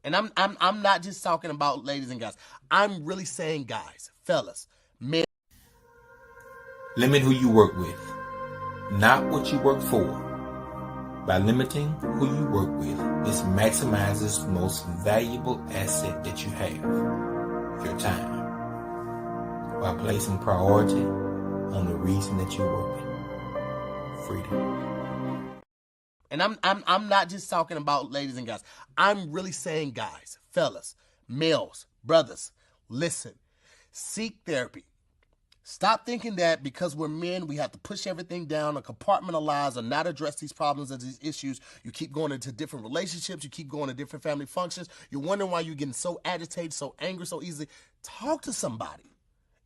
And I'm not just talking about ladies and guys. I'm really saying guys, fellas, men. Limit who you work with, not what you work for. By limiting who you work with, this maximizes the most valuable asset that you have, your time, by placing priority on the reason that you're working, freedom. And I'm not just talking about ladies and guys. I'm really saying guys, fellas, males, brothers, listen, seek therapy. Stop thinking that because we're men, we have to push everything down or compartmentalize or not address these problems and these issues. You keep going into different relationships. You keep going to different family functions. You're wondering why you're getting so agitated, so angry, so easily. Talk to somebody.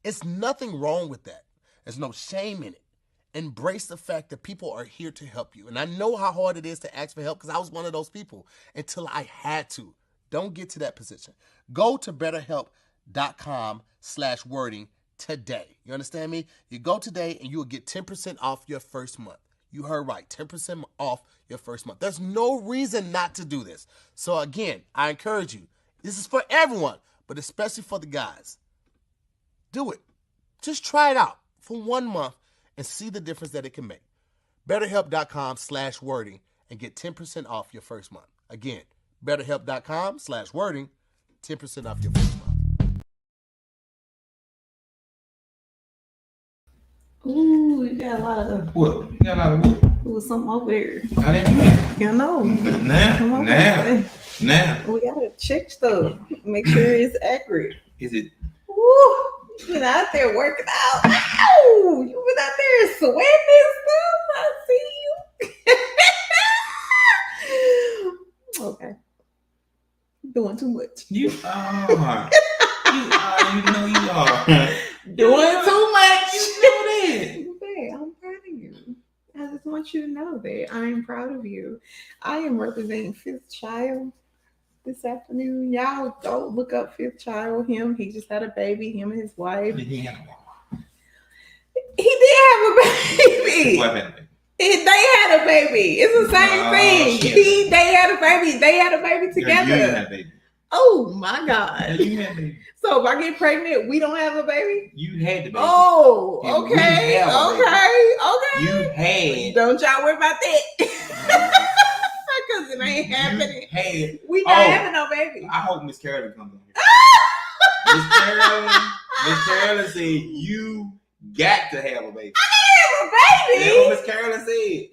It's nothing wrong with that. There's no shame in it. Embrace the fact that people are here to help you. And I know how hard it is to ask for help because I was one of those people until I had to. Don't get to that position. Go to betterhelp.com/wording today. You understand me? You go today and you will get 10% off your first month. You heard right, 10% off your first month. There's no reason not to do this. So again, I encourage you. This is for everyone, but especially for the guys. Do it. Just try it out for 1 month and see the difference that it can make. BetterHelp.com/wording and get 10% off your first month. Again, BetterHelp.com/wording, 10% off your first month. Ooh, you got a lot of. What? You got a lot of what? Ooh, something over there. I didn't do it. You know. Now. We gotta check stuff. Make sure it's accurate. Is it? Woo! You been out there working out. Ow! You been out there sweating and stuff. I see you. Okay. Doing too much. You are. You know you are. Doing too much. You know that. Okay, I'm proud of you. I just want you to know that I am proud of you. I am representing Fifth Child this afternoon. Y'all go look up Fifth Child. He just had a baby. Him and his wife. Did he have one? He did have a baby. What happened? They had a baby. It's the same thing. They had a baby. They had a baby together. You had a baby. Oh my God. You had a baby. So if I get pregnant, we don't have a baby? You had the baby. Oh, And okay. You had. Don't y'all worry about that. Because it ain't happening. We not having no baby. I hope Miss Carolyn comes on here. Miss Carolyn said you got to have a baby. I have a baby. That's what Miss Carolyn said.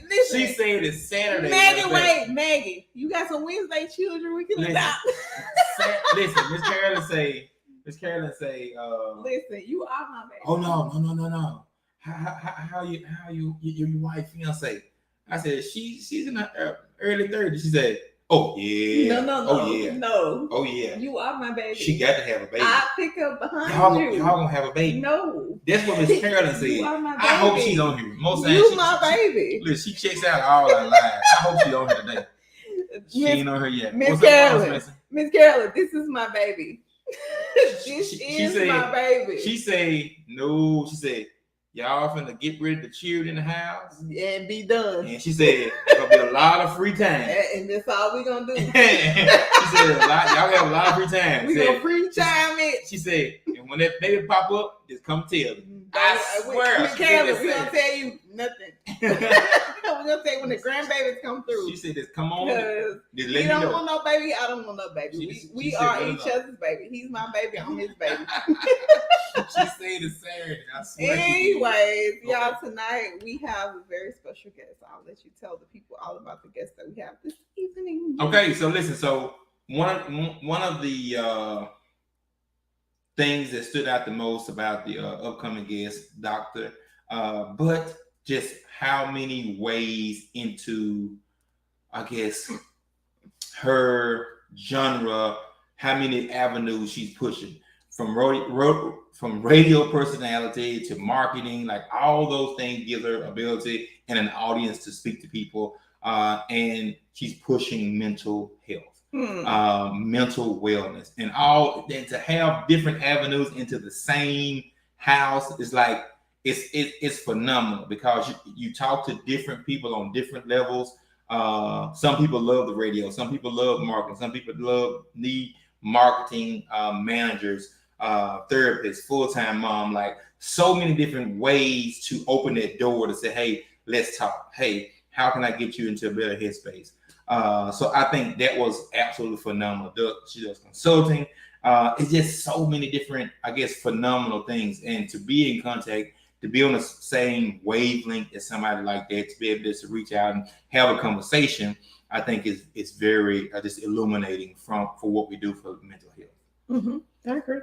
Listen. She said it's Saturday. Maggie, you got some Wednesday children we can adopt. Listen, Miss Carolyn say, listen, you are my baby. oh no. How you your wife fiance? I said she's in her early 30s. She said, oh yeah. No. Oh yeah. No. Oh yeah. You are my baby. She got to have a baby. I pick up behind you. Y'all gonna have a baby. No. That's what Miss Carolyn said. You are my baby. I hope she's on here. Most you my baby. Listen, she checks out all our lives. I hope she's on here today. She ain't on her yet. Miss Carolyn, this is my baby. This is my baby. She said, no. She said, y'all finna get rid of the children in the house and be done. And she said, there's gonna be a lot of free time. And that's all we gonna do. She said, y'all have a lot of free time. We gonna free time it. She said, and when that baby pop up, just come tell me. I swear. Miss Carolyn, we gonna tell you nothing. We're gonna say when the grandbabies come through. She said, just come on. Just let you don't want no baby. I don't want no baby. We are each other's baby. He's my baby. I'm his baby. She said it's Saturday. I swear. Anyways, y'all, tonight we have a very special guest. I'll let you tell the people all about the guest that we have this evening. Okay, so listen. So one of the things that stood out the most about the upcoming guest, Doctor, but just how many ways into, I guess, her genre, how many avenues she's pushing from radio personality to marketing, like all those things give her ability and an audience to speak to people. And she's pushing mental health. Mental wellness and all, and to have different avenues into the same house is like it's phenomenal because you talk to different people on different levels, Some people love the radio. Some people love marketing. Some people need marketing managers, therapists, full-time mom. Like so many different ways to open that door to say, hey, let's talk. Hey, how can I get you into a better headspace? So I think that was absolutely phenomenal. She does consulting. It's just so many different, I guess, phenomenal things. And to be in contact, to be on the same wavelength as somebody like that, to be able to reach out and have a conversation, I think is very just illuminating for what we do for mental health. Mm-hmm. I agree.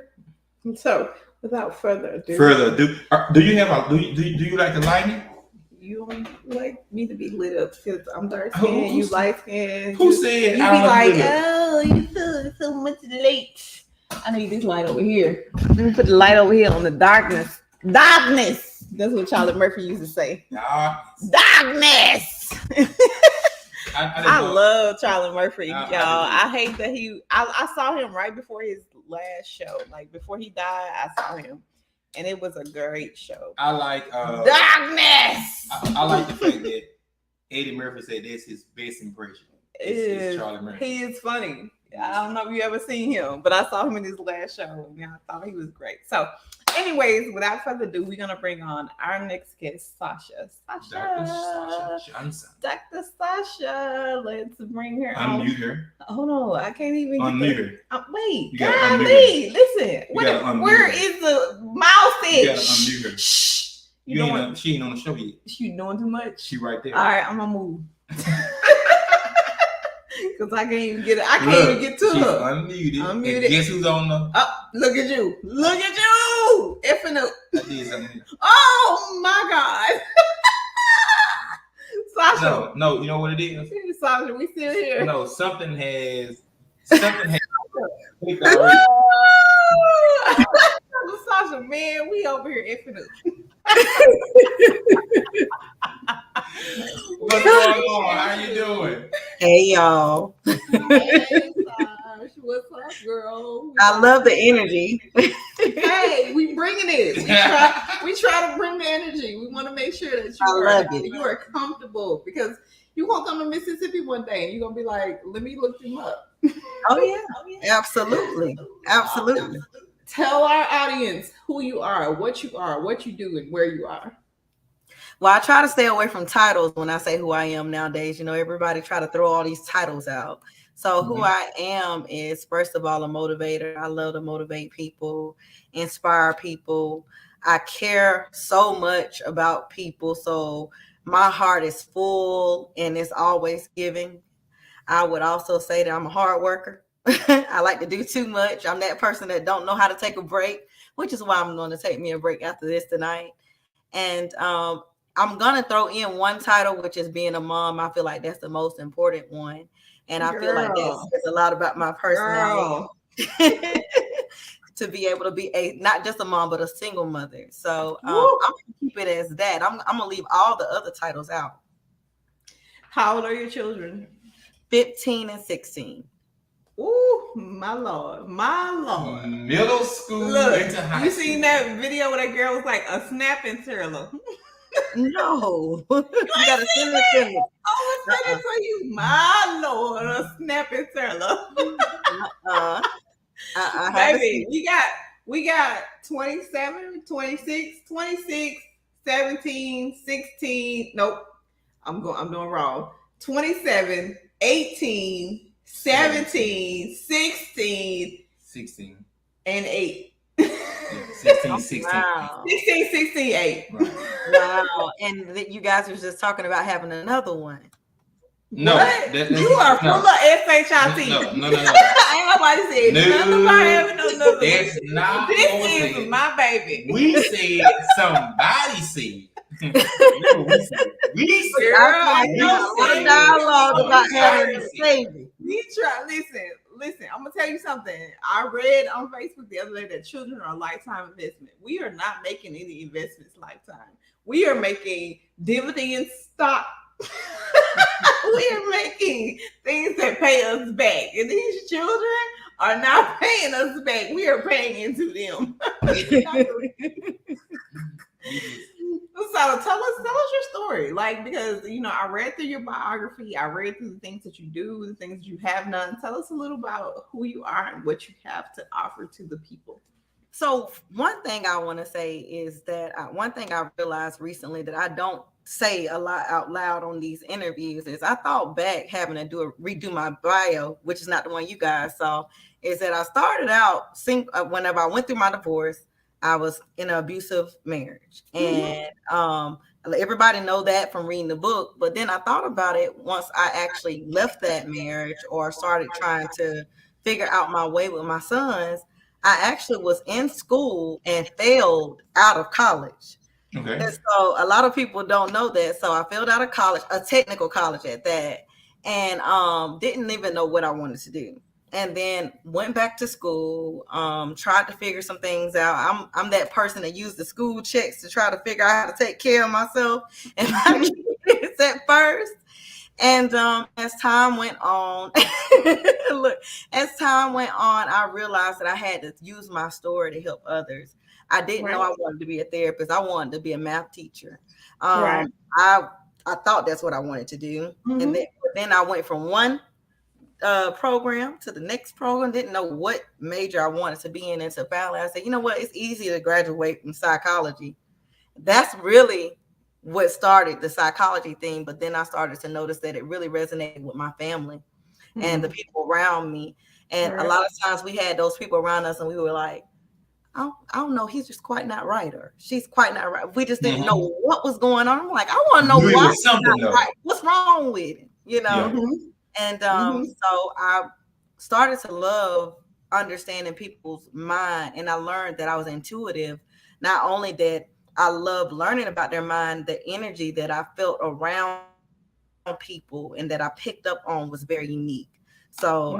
So, without further ado, do you like the lighting? You don't like me to be lit up because I'm dark skinned, you light skinned. Who said you be like, oh, you feel so much late. I need this light over here. Let me put the light over here on the darkness. Darkness. That's what Charlie Murphy used to say. Darkness. I love Charlie Murphy, y'all. I hate that I saw him right before his last show. Like before he died, I saw him. And it was a great show. I like Darkness. I like the fact that Eddie Murphy said that's his best impression. It's Charlie Murphy. He is funny. I don't know if you ever seen him, but I saw him in his last show and I thought he was great. So, anyways, without further ado, we're gonna bring on our next guest, Sasha. Dr. Sasha Johnson. Dr. Sasha, let's bring her on. Unmute her. Oh no, I can't even unmute her. Wait, golly, listen. Where is the mouse? You gotta unmute her. Shh. She ain't on the show yet. She doing too much. She right there. All right, I'm gonna move. Because I can't even get it. I can't even get to her. Unmuted. Guess who's on the? Oh, look at you. Look at you. Effing up. I did something. Oh my God. Sasha. No, you know what it is? Sasha, we still here. No, something has. Sasha, man, we over here effing up. What's going on? How you doing? Hey y'all. Hey, Sasha, what's up, girl? I love the energy. Hey, we bringing it. We try to bring the energy. We want to make sure that you are comfortable because you won't come to Mississippi one day and you're gonna be like, let me look them up. Oh yeah. Absolutely. Tell our audience who you are, what you do, and where you are. Well, I try to stay away from titles when I say who I am nowadays. You know, everybody try to throw all these titles out. So who I am is, first of all, a motivator. I love to motivate people, inspire people. I care so much about people. So my heart is full and it's always giving. I would also say that I'm a hard worker. I like to do too much. I'm that person that don't know how to take a break, which is why I'm going to take me a break after this tonight. And I'm going to throw in one title, which is being a mom. I feel like that's the most important one. And I feel like that says a lot about my personality. To be able to be not just a mom, but a single mother. So I'm going to keep it as that. I'm going to leave all the other titles out. How old are your children? 15 and 16. Ooh, my Lord. Middle school. Look, into high you school. seen that video where that girl was like a snapping turtle? No. You got to send it to me. Oh, what's that for you? My Lord, a snapping turtle. Baby, we got 27, 26, 17, 16. Nope. I'm doing wrong. 27, 18, 17, 16, and 8. Yeah, 16, 16. Wow. 16, 16, 8. Right. Wow. And you guys were just talking about having another one. No, you are full of SHIT. No. Ain't nobody said nothing about having another. That's not this what we is said. my baby. We said somebody said. We said I know a dialogue about having a baby. We try. Listen. I'm gonna tell you something. I read on Facebook the other day that children are a lifetime investment. We are not making any investments lifetime. We are making dividend stock. We are making things that pay us back, and these children are not paying us back. We are paying into them. tell us your story. Like, because I read through your biography, I read through the things that you do, the things that you have done. Tell us a little about who you are and what you have to offer to the people. So one thing I want to say is that one thing I realized recently that I don't say a lot out loud on these interviews is I thought back having to redo my bio, which is not the one you guys saw, is that I started out whenever I went through my divorce, I was in an abusive marriage. And everybody know that from reading the book. But then I thought about it once I actually left that marriage or started trying to figure out my way with my sons. I actually was in school and failed out of college. Okay. And so a lot of people don't know that. So I failed out of college, a technical college at that, and didn't even know what I wanted to do. And then went back to school, tried to figure some things out. I'm that person that used the school checks to try to figure out how to take care of myself and my kids at first. And as time went on, I realized that I had to use my story to help others. I didn't know I wanted to be a therapist. I wanted to be a math teacher. I thought that's what I wanted to do. And then I went from one program to the next program. Didn't know what major I wanted to be in. And so finally I said, you know what? It's easy to graduate from psychology. That's really what started the psychology thing. But then I started to notice that it really resonated with my family and the people around me. And a lot of times we had those people around us and we were like, I don't know, he's just quite not right, or she's quite not right. We just didn't know what was going on. I'm like, I want to know why he's not right. What's wrong with him? And so I started to love understanding people's mind, and I learned that I was intuitive. Not only that I loved learning about their mind, the energy that I felt around people and that I picked up on was very unique. So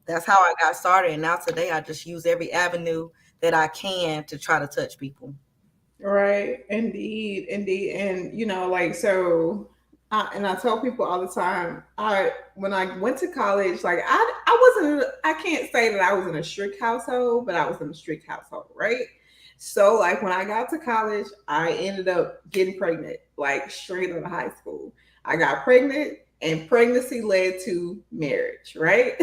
that's how I got started. And now today I just use every avenue that I can to try to touch people. Right. Indeed. And and I tell people all the time, when I went to college, like I can't say that I was in a strict household, but I was in a strict household, right? So like when I got to college, I ended up getting pregnant, like straight out of high school. I got pregnant and pregnancy led to marriage, right?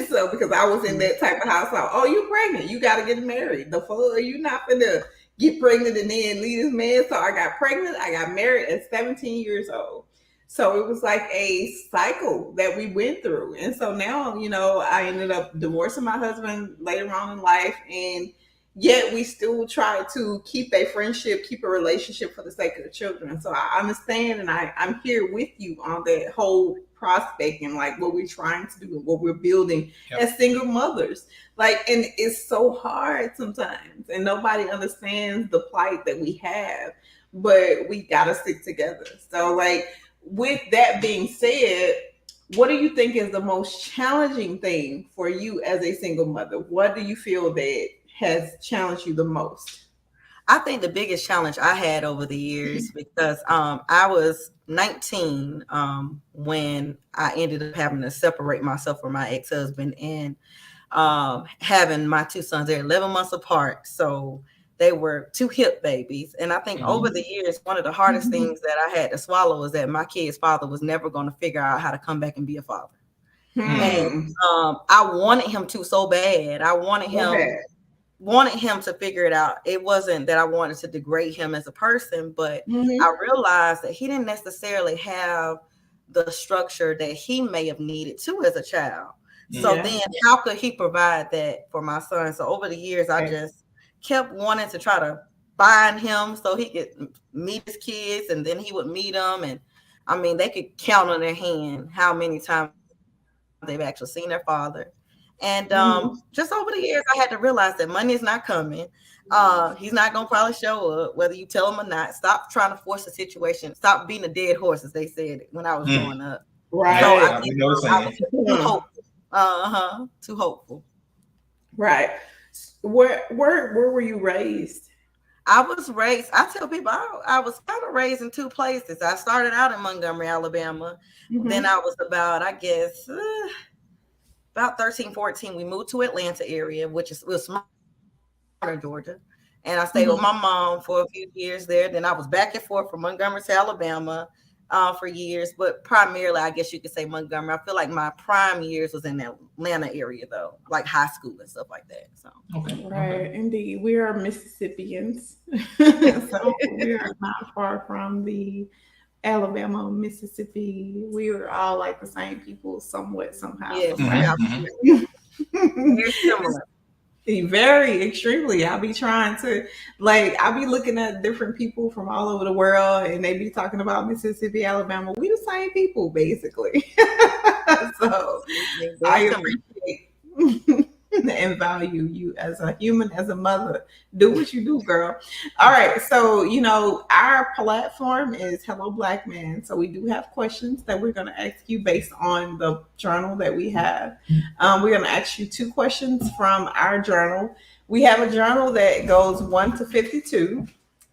So because I was in that type of household, oh, you pregnant, you got to get married. The fuck, you not gonna get pregnant and then leave this man. So I got pregnant, I got married at 17 years old. So it was like a cycle that we went through. And so now, I ended up divorcing my husband later on in life. And yet we still try to keep a friendship, keep a relationship for the sake of the children. So I understand, and I'm here with you on that whole prospect and like what we're trying to do and what we're building as single mothers. Like, and it's so hard sometimes, and nobody understands the plight that we have, but we gotta stick together. So like, with that being said, what do you think is the most challenging thing for you as a single mother? What do you feel that has challenged you the most? I think the biggest challenge I had over the years, because I was 19 when I ended up having to separate myself from my ex-husband, and having my two sons. They're 11 months apart, so they were two hip babies. And I think over the years, one of the hardest things that I had to swallow was that my kid's father was never going to figure out how to come back and be a father. And I wanted him to so bad. I wanted him to figure it out. It wasn't that I wanted to degrade him as a person, but I realized that he didn't necessarily have the structure that he may have needed to as a child. So then how could he provide that for my son? So over the years, I just kept wanting to try to find him so he could meet his kids, and then he would meet them. And I mean, they could count on their hand how many times they've actually seen their father. And just over the years, I had to realize that money is not coming. He's not going to probably show up, whether you tell him or not. Stop trying to force a situation. Stop being a dead horse, as they said when I was growing up. Right. So I was too hopeful. Too hopeful. Right. Where were you raised? I was raised, I tell people I was kind of raised in two places. I started out in Montgomery, Alabama. Then I was about, I guess, about 13, 14. We moved to Atlanta area, which was smaller, Georgia. and I stayed with my mom for a few years there. Then I was back and forth from Montgomery to Alabama for years, but primarily, I guess you could say Montgomery. I feel like my prime years was in the Atlanta area, though, like high school and stuff like that. So, Right, indeed, we are Mississippians, so we are not far from the Alabama, Mississippi. We are all like the same people, somewhat, somehow. yes, very similar. Very extremely. I'll be trying to I'll be looking at different people from all over the world and they be talking about Mississippi, Alabama. We the same people basically. So I appreciate and value you as a human, as a mother. Do what you do, girl. All right. So, our platform is Hello Black Man. So we do have questions that we're going to ask you based on the journal that we have. We're going to ask you 2 questions from our journal. We have a journal that goes 1 to 52.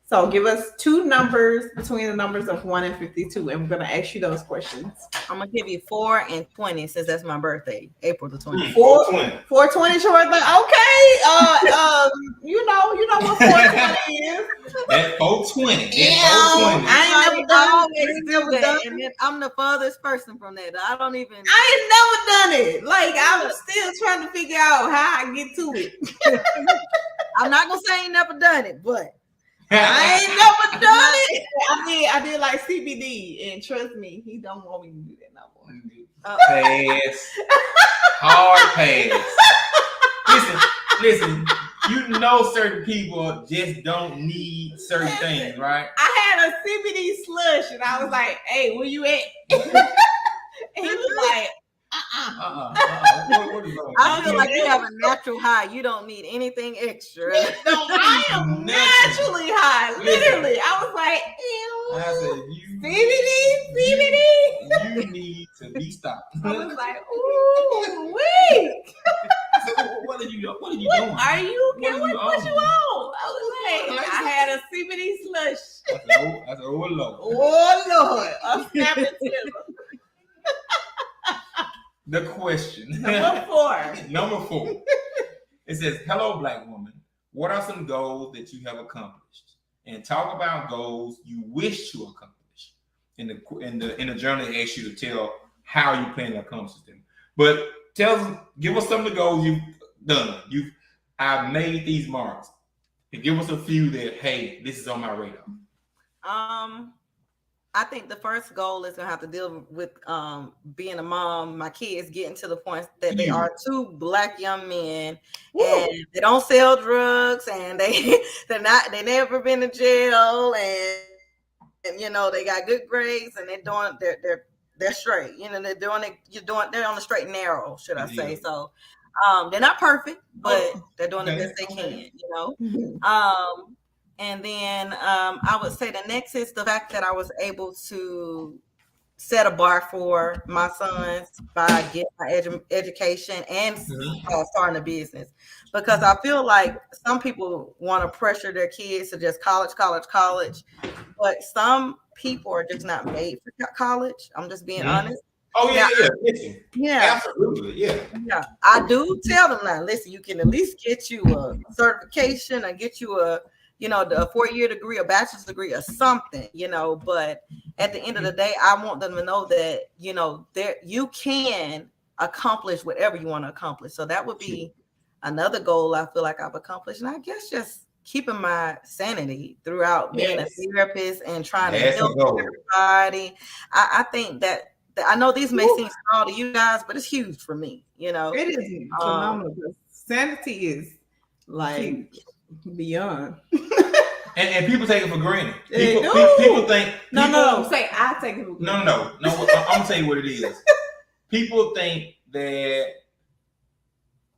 So give us 2 numbers between the numbers of 1 and 52, and we're going to ask you those questions. I'm going to give you 4 and 20 since that's my birthday, April the 20th. 420 is your birthday? Okay. You know what 420 is. That's 420. I ain't never done it. And then I'm the furthest person from that. I ain't never done it. Like, I'm still trying to figure out how I get to it. I'm not going to say I ain't never done it, but I ain't never done it. I did like CBD, and trust me, he don't want me to do that no more. Pass. Hard pass. Listen. You know certain people just don't need certain things, right? I had a CBD slush, and I was like, "Hey, where you at?" And he was like, What is wrong? I feel like you have a natural high. You don't need anything extra. No, I am naturally high. Literally. I was like, ew. I said, CBD. You need to be stopped. I was like, ooh, wait. I said, what are you doing? Are you okay? What you on? I was like, I had a CBD slush. I said, oh Lord. Oh Lord. I'm snapping to The question. Number 4. It says, hello, Black woman. What are some goals that you have accomplished? And talk about goals you wish to accomplish. In the journal, it asks you to tell how you plan to accomplish them. But give us some of the goals you've done. I've made these marks. And give us a few that, hey, this is on my radar. I think the first goal is gonna have to deal with being a mom. My kids getting to the point that they are 2 Black young men, and they don't sell drugs, and they never been to jail, and they got good grades, and they're straight. They're doing it. They're on the straight and narrow, should I say? So they're not perfect, but they're doing the best they can. And then I would say the next is the fact that I was able to set a bar for my sons by getting my education and starting a business. Because I feel like some people want to pressure their kids to just college. But some people are just not made for college. I'm just being honest. Oh, yeah. Absolutely, yeah. I do tell them now, listen, you can at least get you a certification or get you a the 4-year degree, a bachelor's degree or something, but at the end of the day, I want them to know that, you can accomplish whatever you want to accomplish. So that would be another goal I feel like I've accomplished. And I guess just keeping my sanity throughout being a therapist and trying to help everybody. I think that I know these may seem small to you guys, but it's huge for me, It is phenomenal. Sanity is like beyond. and people take it for granted. People think no. Say I take it for granted. No. I'm gonna tell you what it is. People think that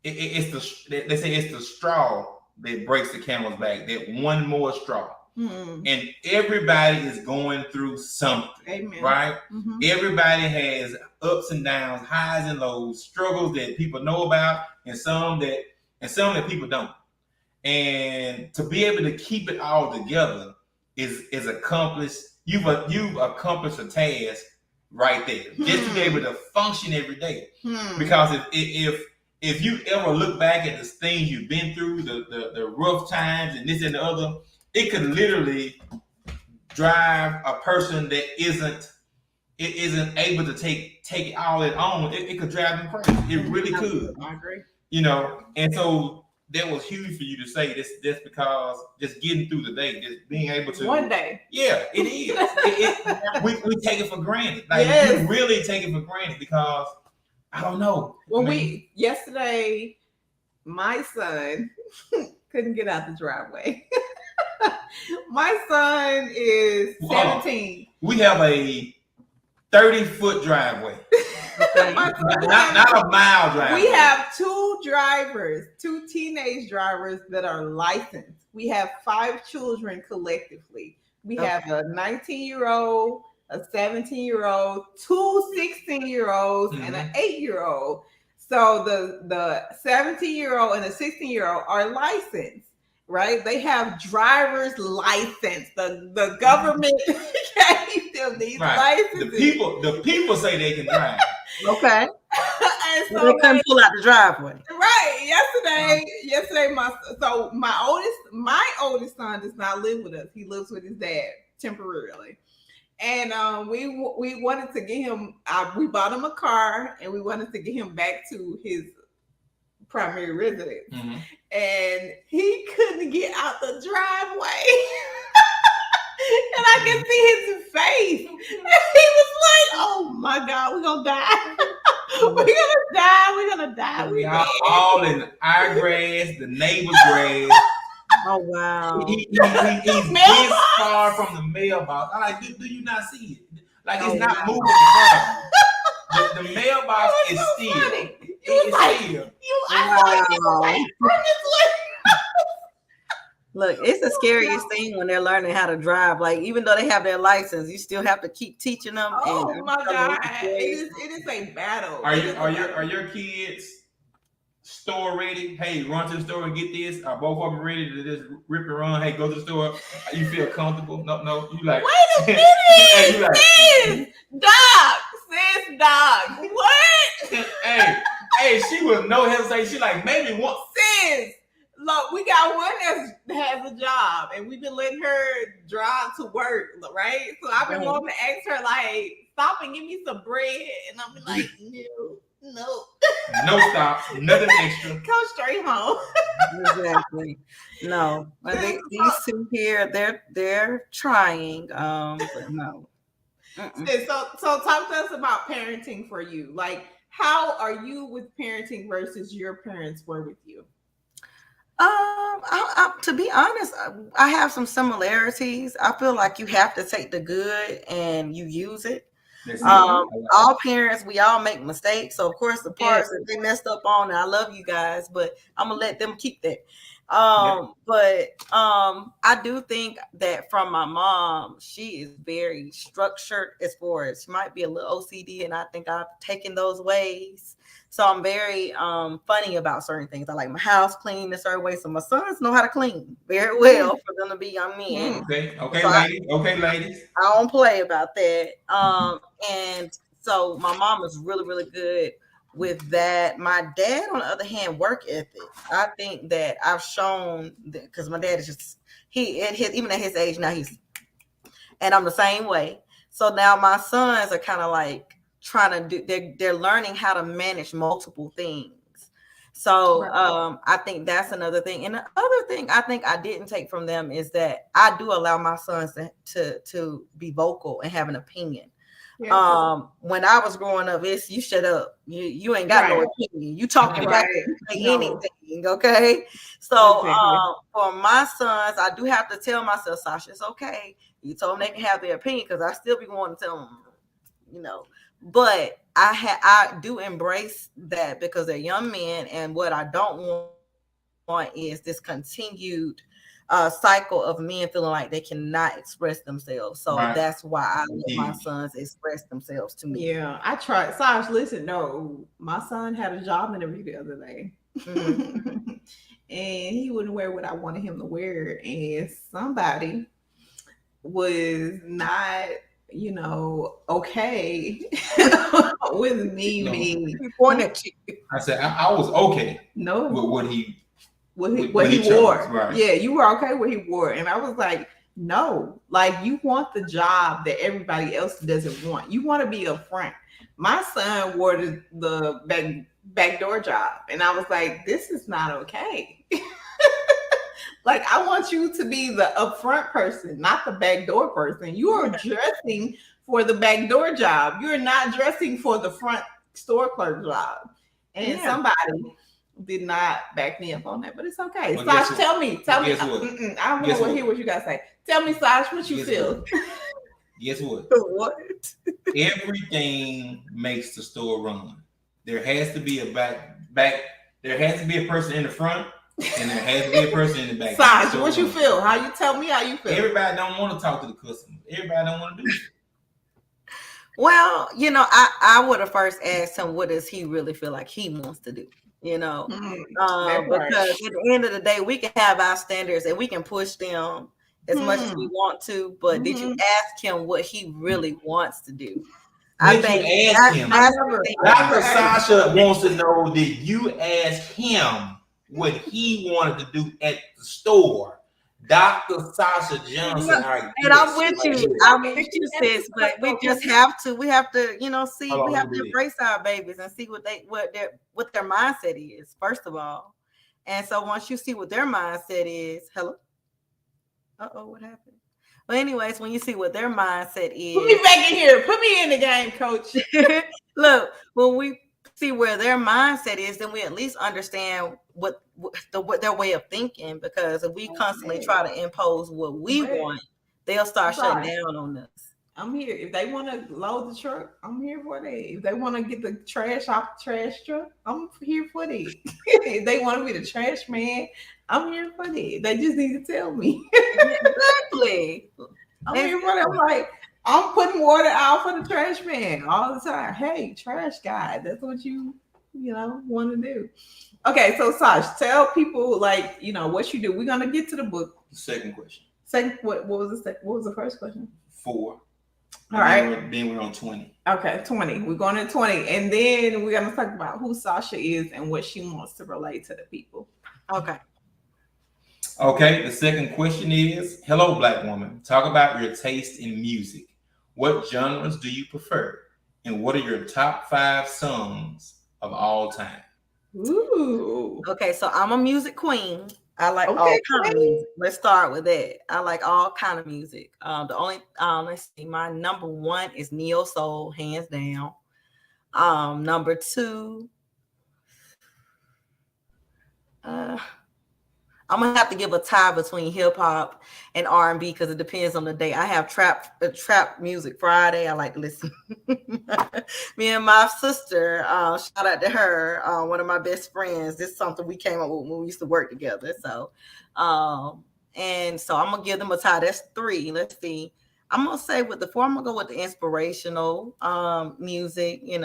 they say it's the straw that breaks the camel's back. That one more straw. And everybody is going through something. Amen. Right? Everybody has ups and downs, highs and lows, struggles that people know about, and some that people don't. And to be able to keep it all together is accomplished. You've accomplished a task right there, just to be able to function every day. Because if you ever look back at the things you've been through, the rough times and this and the other, it could literally drive a person that isn't able to take all it on. It could drive them crazy. It really could. I agree. You know, and so that was huge for you to say this, just because just getting through the day, just being able to One day. Yeah, it is. We take it for granted. Like Yes. you really take it for granted because I don't know. Well, yesterday, my son couldn't get out the driveway. My son is 17. We have a 30-foot driveway. Not a mile driveway. We have two drivers, two teenage drivers that are licensed. We have 5 children collectively. We have a 19-year-old, a 17-year-old, 2 16-year-olds, and an 8-year-old. So the 17-year-old and the 16-year-old are licensed, right? They have driver's license. The government gave them these licenses. The people say they can drive. Okay. And so they couldn't pull out the driveway. Right. Yesterday, my oldest son does not live with us. He lives with his dad temporarily. And we wanted to get him. We bought him a car, and we wanted to get him back to his primary residence. Mm-hmm. And he couldn't get out the driveway. And I could see his face. And he was like, "Oh my God, we're gonna die. We're gonna die. We are all in our grass, the neighbor's grass." Oh wow! He's this far from the mailbox. I'm like, do you not see it? Like it's not moving in front of him. The mailbox is so still. Funny. It's still. Look, it's the scariest thing when they're learning how to drive. Like, even though they have their license, you still have to keep teaching them. Oh my God! It is a battle. Are your kids store ready? Hey, run to the store and get this. Are both of them ready to just rip and run? Hey, go to the store. You feel comfortable? No. You like? Wait a minute, you like, sis, dog. What? hey, she was no hesitation. She like maybe once. Sis. Look, we got one that has a job, and we've been letting her drive to work, right? So I've been wanting to ask her, like, stop and give me some bread, and I'm like, no stop, nothing extra. Come straight home. Exactly. No, but these two here, they're trying, but no. So talk to us about parenting for you. Like, how are you with parenting versus your parents were with you? To be honest, I have some similarities. I feel like you have to take the good and you use it. All parents, we all make mistakes. So of course, the parts that they messed up on, and I love you guys, but I'm gonna let them keep that. But I do think that from my mom, she is very structured as far as she might be a little OCD, and I think I've taken those ways. So I'm very funny about certain things. I like my house clean a certain way. So my sons know how to clean very well for them to be young men. Okay, ladies. I don't play about that. And so my mom is really, really good with that. My dad, on the other hand, work ethic. I think that I've shown that, because my dad is just even at his age now, and I'm the same way. So now my sons are kind of like trying to do, they're learning how to manage multiple things. So I think that's another thing. And the other thing I think I didn't take from them is that I do allow my sons to be vocal and have an opinion. Yeah. When I was growing up, it's you shut up. You ain't got no opinion. You talking about anything, okay? So for my sons, I do have to tell myself, Sasha, it's okay. You told them they can have their opinion, because I still be wanting to tell them, But I do embrace that because they're young men, and what I don't want is this continued cycle of men feeling like they cannot express themselves. So that's why I let my sons express themselves to me. Yeah, I tried. Sash, listen, no, my son had a job interview the other day. Mm-hmm. And he wouldn't wear what I wanted him to wear. And somebody was not okay with me No. being Pointing at you. I said I was okay no with what he what he chose, wore. right. Yeah, you were okay what he wore. And I was like, no, like you want the job that everybody else doesn't want. You want to be up front. My son wore the backdoor job, and I was like, this is not okay. Like I want you to be the upfront person, not the backdoor person. You are dressing for the backdoor job. You're not dressing for the front store clerk job. And Yeah. somebody did not back me up on that, but it's okay. Well, Sash, guess tell me. Well, I guess what? don't Guess want to what? hear what you guys say. Tell me, Sash, what you Guess feel. what? Guess what? What? Everything makes the store run. There has to be a back. There has to be a person in the front, and there has to be a person in the back. Sash, what you feel? How you tell me how you feel? Everybody don't want to talk to the customer. Everybody don't want to do it. Well, I would have first asked him, what does he really feel like he wants to do? That part. Because at the end of the day, we can have our standards and we can push them as much as we want to. But did you ask him what he really wants to do? Did you ask him? Dr. Sasha wants to know, did you ask him what he wanted to do at the store? Dr. Sasha Johnson. And I'm with you, sis, but we just have to, we have to embrace our babies and see what their mindset is, first of all. And so once you see what their mindset is, hello? Uh-oh, what happened? Well, anyways, when you see what their mindset is. Put me back in here. Put me in the game, coach. Look, when we see where their mindset is, then we at least understand what their way of thinking. Because if we constantly try to impose what we want, they'll start shutting down on us. I'm here. If they want to load the truck, I'm here for that. If they want to get the trash off the trash truck, I'm here for that. If they want to be the trash man, I'm here for that. They just need to tell me. Exactly. I'm here for that. I'm like, I'm putting water out for the trash man all the time. Hey, trash guy, that's what you want to do. Okay, so Sash, tell people what you do. We're gonna get to the book. Second question. What was the first question? 4. All right. Then we're on 20. Okay, 20. We're going to 20. And then we're going to talk about who Sasha is and what she wants to relate to the people. Okay. Okay, the second question is, hello, Black woman. Talk about your taste in music. What genres do you prefer? And what are your top 5 songs of all time? Ooh. Okay, so I'm a music queen. I like all kind of music. Let's start with that. I like all kind of music. Let's see, my number 1 is neo soul, hands down. Number 2, I'm gonna have to give a tie between hip hop and R&B because it depends on the day. I have trap music Friday. I like to listen. Me and my sister, shout out to her, one of my best friends. This is something we came up with when we used to work together. So, and so I'm gonna give them a tie. That's 3. Let's see. I'm gonna say with the 4, I'm gonna go with the inspirational music. A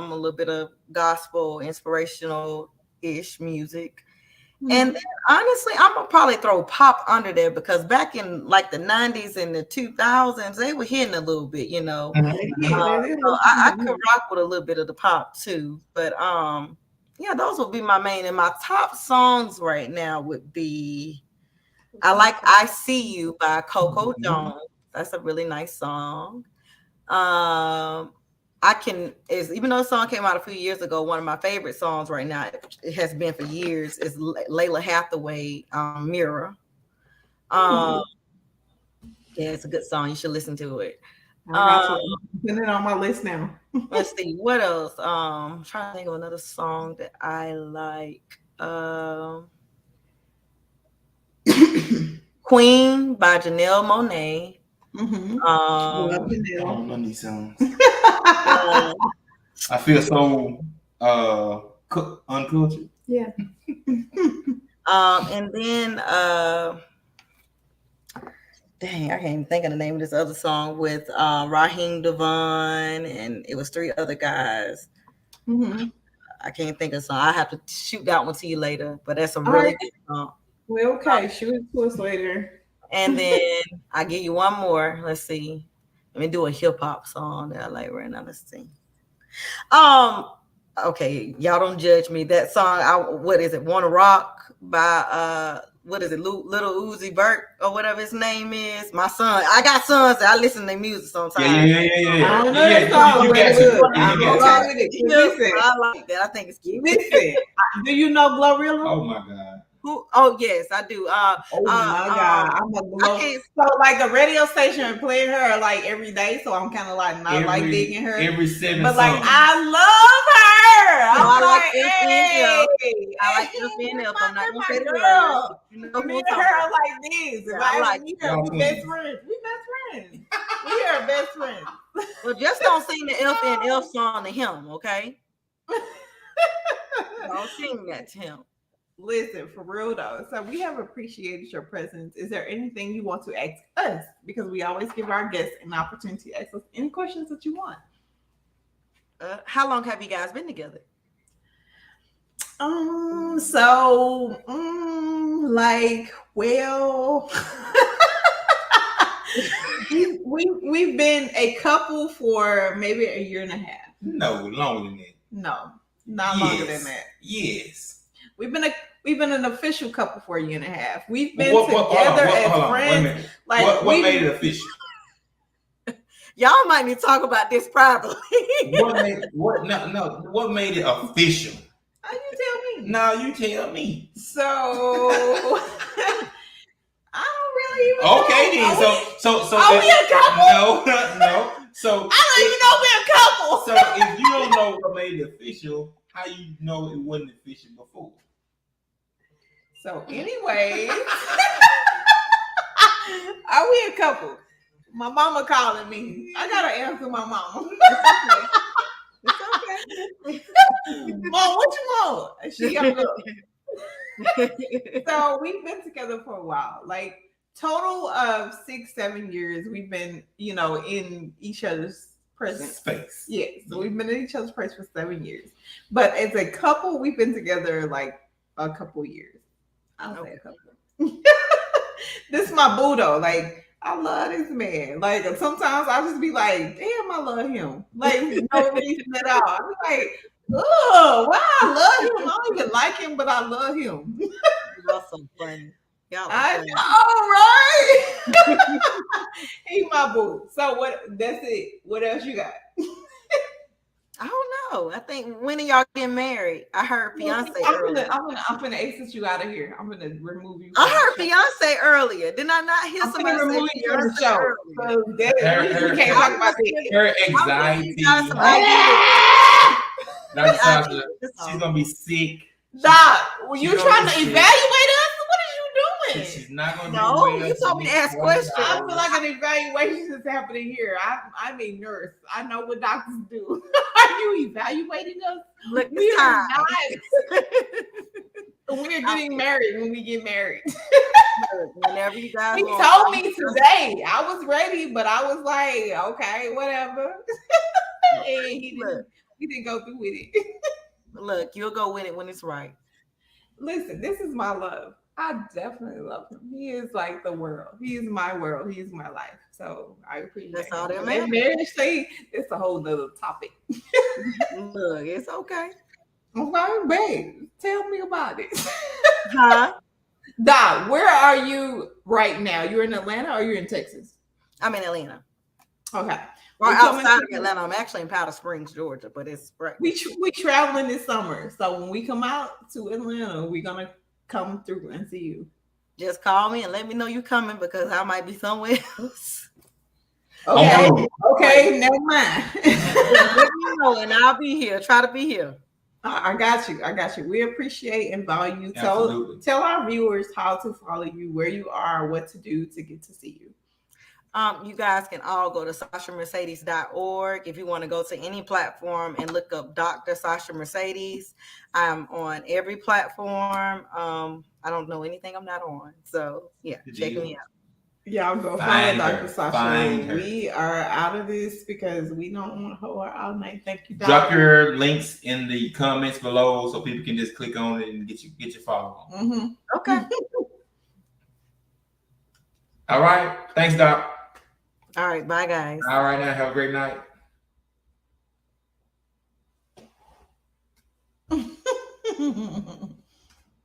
little bit of gospel, inspirational-ish music. And then, honestly, I'm gonna probably throw pop under there because back in like the 90s and the 2000s, they were hitting a little bit, So I could rock with a little bit of the pop too. But those would be my main. And my top songs right now would be, I like "I See You" by Coco Jones. That's a really nice song. Even though the song came out a few years ago, one of my favorite songs right now, it has been for years, is Layla Hathaway, Mirror. Yeah, it's a good song. You should listen to it. Putting it on my list now. Let's see, what else? I'm trying to think of another song that I like. Queen by Janelle Monáe. I don't know these songs. I feel so uncultured. Yeah. And then dang, I can't even think of the name of this other song with Raheem Devon, and it was 3 other guys. I can't think of the song. I have to shoot that one to you later, but that's a really good song. Well, okay, shoot it to us later. And then I give you one more. Let's see. Let me do a hip hop song that I like right now. Let's see. Okay, y'all don't judge me. That song, what is it? Wanna Rock by what is it? Little Uzi Vert or whatever his name is. My son, I got sons that I listen to their music sometimes. I don't know that song, You but got look, to. I'm okay with it. Listen, I like that. I think it's cute. listen. Do you know Glorilla? Oh my God. Who? Oh yes, I do. Oh my God, I'm a Glorilla. So like the radio station playing her like every day, so I'm kind of like not like digging her. Every 7 But like songs. I love her. I like hey, I like FNL. I'm not gonna say the girl. word. You know who Me I'm and talking her about. like this. If Yeah, I I like meet her, we best friends. We best friends. We are best friends. Well, just don't sing the FNL song to him, okay? Don't sing that to him. Listen, for real though. So we have appreciated your presence. Is there anything you want to ask us? Because we always give our guests an opportunity to ask us any questions that you want. How long have you guys been together? We've been a couple for maybe a year and a half. No, longer than that. No, not longer than that. Yes. We've been an official couple for a year and a half. We've been Hold together on, as wait a friends. minute. Like what made it official? Y'all might need to talk about this privately. What made it official? Oh, you tell me. No, you tell me. So I don't really even Okay, know. then. So Are we a couple? No. So I don't even know we're a couple. So if you don't know what made it official, how you know it wasn't official before? So anyway, are we a couple? My mama calling me. I gotta answer my mama. It's okay. Mom, what you want? She got up. So we've been together for a while, like total of 6-7 years. We've been, in each other's presence. Space. Yeah, so we've been in each other's presence for 7 years. But as a couple, we've been together like a couple years. I'll say a couple. This is my boo though. Like I love this man. Like sometimes I just be like, damn, I love him. Like no reason at all. I be like, oh wow, I love him. I don't even like him, but I love him. Y'all so funny. Y'all I know, right? He my boo. So what? That's it. What else you got? I don't know. I think when are y'all getting married? I heard fiance earlier. I'm gonna exit you out of here. I'm gonna remove you. I heard fiance earlier. Did I not hear somebody say remove you from the fiance show? earlier? We can't talk about that. Her anxiety. Dr. Sasha, she's gonna be sick. Doc, were you trying to evaluate us? What are you doing? She's not gonna No, do you told me to ask questions. I feel like an evaluation is happening here. I'm a nurse. I know what doctors do. Are you evaluating us? Look, We it's are time. not. We're getting married when we get married. Whenever you guys He want. told me today. I was ready, but I was like, okay, whatever. And he didn't go through with it. Look, you'll go with it when it's right. Listen, this is my love. I definitely love him. He is like the world. He is my world. He is my life. So I appreciate That's all him. that matters. Marriage thing, it's a whole nother topic. Look, it's okay. Okay, babe, tell me about it. Huh? Doc, where are you right now? You're in Atlanta or you're in Texas? I'm in Atlanta. Okay. Or We coming outside to- of Atlanta. I'm actually in Powder Springs, Georgia, but it's right. We traveling this summer. So when we come out to Atlanta, we're going to come through and see you. Just call me and let me know you coming because I might be somewhere else. Okay. Oh. Okay, never mind. Let me know and I'll be here. Try to be here. I got you. We appreciate and value you. Tell our viewers how to follow you, where you are, what to do to get to see you. You guys can all go to SashaMercedes.org. If you want to go to any platform and look up Dr. Sasha Mercedes, I'm on every platform. I don't know anything I'm not on. So yeah, check me out. Y'all go follow Dr. Sasha. We are out of this because we don't want to hold her all night. Thank you, Doc. Drop your links in the comments below so people can just click on it and get your follow on. Mm-hmm. Okay. All right. Thanks, Doc. All right, bye guys. All right, now have a great night.